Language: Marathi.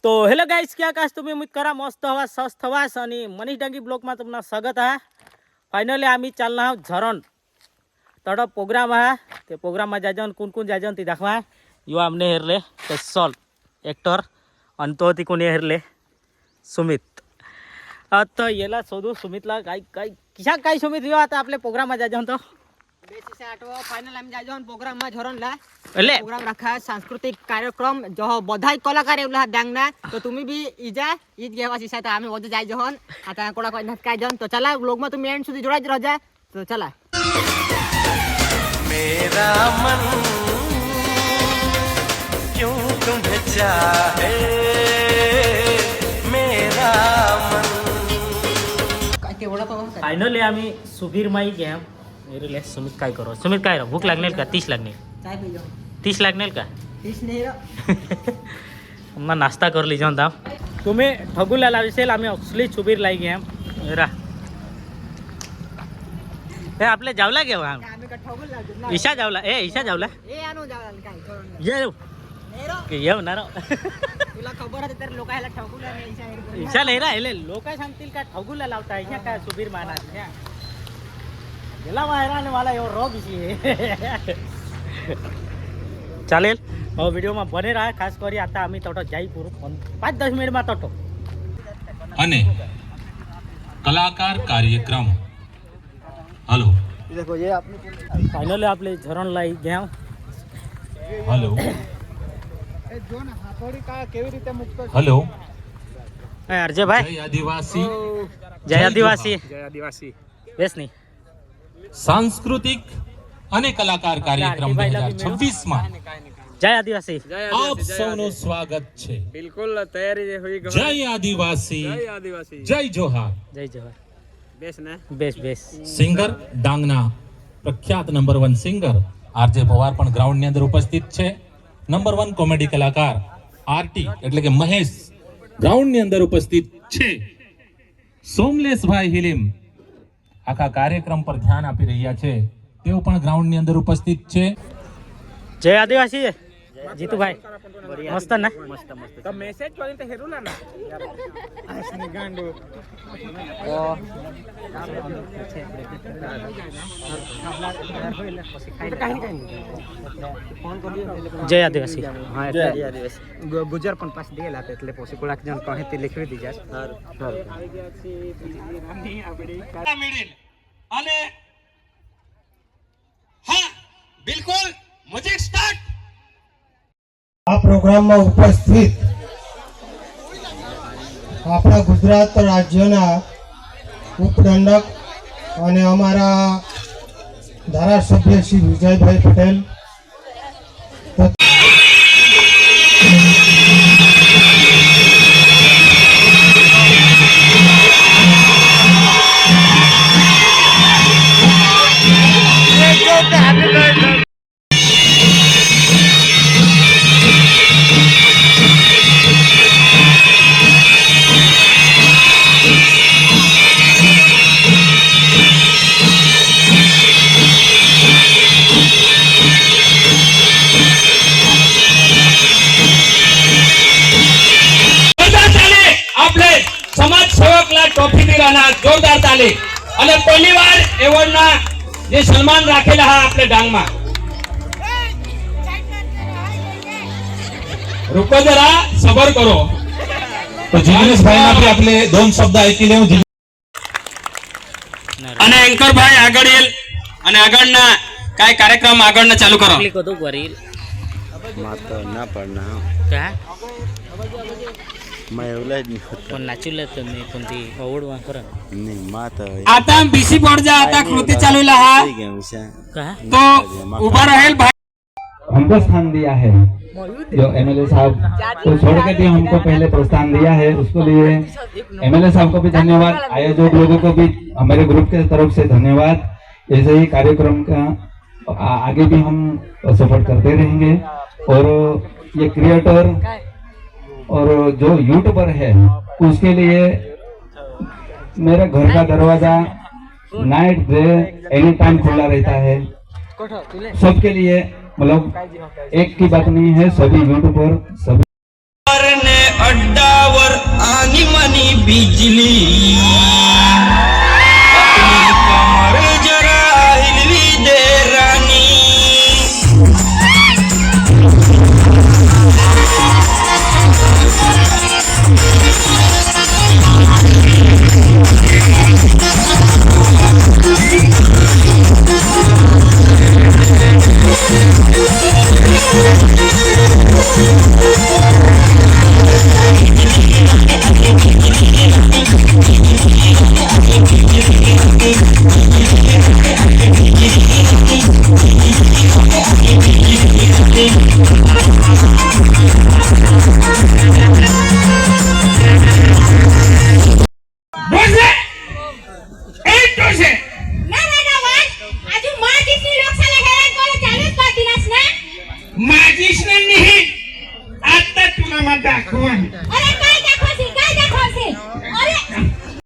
तो हेलो गाइस, क्या काश तुम्ही उम्मीद करा मस्त हवा स्वस्थ हवास आणि मनीष डांगी ब्लॉग में तुम्हाला स्वागत आहे. फायनली आम्ही चालना आहोत झरण. थोडा प्रोग्राम आहे, ते प्रोग्राम में जायचं कोण जायचं ती दाखवा. यो आमने हेरले स्पेशल एक्टर आणि तो ती कोणी हेरले सुमित. आता याला शोधू सुमितला काय सुमित यो आता आपले प्रोग्राम में जायचं तो फाइनल हम जाए जोन प्रोग्राम में झरन ला ले प्रोग्राम रखा है सांस्कृतिक कार्यक्रम जो बधाई कलाकार एवला डांगना तो तुम्ही भी इजा ईद घेवा शिसा तो आम्ही वजे जाय जोन आता कोडा कोई नटकाय जोन तो चला लोग में तुम एंड सुधी जोड़ा रह जा तो चला. मेरा मन क्यों तुम्हें चाहे मेरा मन. काय के बोला तो फायनली आम्ही सुबीर माई घ्या. मेरे सुमित काय करो सुमित काय रो भूक लागनेल का 30 लागनेल चाय पी जो 30 लागनेल का 30 नहीं रो मग नाश्ता कर लीजिए दाम तुम्ही ठगूला लावशील आम्ही असली सुबीर लाई घ्या रा हे आपले जावला घेऊ आम्ही का ठगुल लागतो ना ईशा जावला ईशा जावला ए आणू जावला काय झरन ये नाही रो येऊ ना रो तुला खबर आहे तर लोकायला ठगुल नाही ईशा नाही रा ले लोक सांगतील का ठगूला लावता ह्या काय सुबीर माना ह्या गेला मायराने मला एवढं रोग चालेल हो व्हिडिओ में बने रहा खास करी आता आम्ही तोटो जाई पूर 5-10 मिनिट में तोटो અને કલાકાર કાર્યક્રમ હલો देखो ये आपने फाइनली आपले झरण लाई ગયા હલો ए जो ना हाथोड़ी का केवी રીતે મુક્ત હલો અરજે ભાઈ જય આદિવાસી જય આદિવાસી બેસ નહીં સાંસ્કૃતિક અને કલાકાર કાર્યક્રમ 2026 માં જય આદિવાસી આપ સૌનું સ્વાગત છે. बिल्कुल तैयारी हुई જય આદિવાસી જય જોહાર. જય જવાહર बेस ना બેસ સિંગર ડાંગના પ્રખ્યાત નંબર 1 સિંગર આરજે પવાર પણ ગ્રાઉન્ડ ની અંદર ઉપસ્થિત છે. નંબર 1 કોમેડી કલાકાર આરટી એટલે કે મહેશ ગ્રાઉન્ડ ની અંદર ઉપસ્થિત છે. સોમલેશભાઈ હિલિમ આખા કાર્યક્રમ પર ધ્યાન આપી રહ્યા છે. તેઓ પણ ગ્રાઉન્ડ ની અંદર ઉપસ્થિત છે. જય આદિવાસી જીતુ ભાઈ મસ્ત ના तो मैसेज करें तो हेरू ना असली गांडू જય આદિવાસી हां गुजर पण पास देला એટલે પછી કોલાક જણ કહે તે લખી દીજા અને હા બિલકુલ મ્યુઝિક સ્ટાર્ટ. આ પ્રોગ્રામમાં ઉપસ્થિત આપણા ગુજરાત રાજ્યના ઉપદંડક અને અમારા ધારાસભ્ય શ્રી વિજયભાઈ પટેલ સમાજ સેવકલા ટ્રોફી દીવાના જોરદાર તાલી અને પહેલી વાર એવોર્ડના જે સન્માન રાખેલા હા આપણે ડાંગમાં. रुको जरा सबर करो. તો જીગ્નેશભાઈના બી આપણે दोन शब्द ऐकी લેવું. અને એન્કર ભાઈ આગળ અને આગળના કાય કાર્યક્રમ આગળના ચાલુ કરો. ક્લિક હતો વરીલ मातो ना पड़ना का मैं उलझ नहीं होता पण नाचुले तुम्ही कोणती ओवडवा करा नहीं मातो आता बीसी बोर्ड जा आता कृती चालूला हा ठीक है उसे का तो उभा रहेल भाई. हमको स्थान दिया है जो एमएलए साहब तो छोड़ के भी हमको पहले प्रोत्साहन दिया है, उसको लिए एमएलए साहब को भी धन्यवाद. आयोजक लोगों को भी हमारे ग्रुप के तरफ से धन्यवाद. ऐसे ही कार्यक्रम का आगे भी हम सपोर्ट करते रहेंगे. और ये क्रिएटर और जो यूट्यूबर है उसके लिए मेरे घर का दरवाजा नाइट डे एनी टाइम खुला रहता है सबके लिए. मतलब एक की बात नहीं है, सभी यूट्यूबर सभी बिजली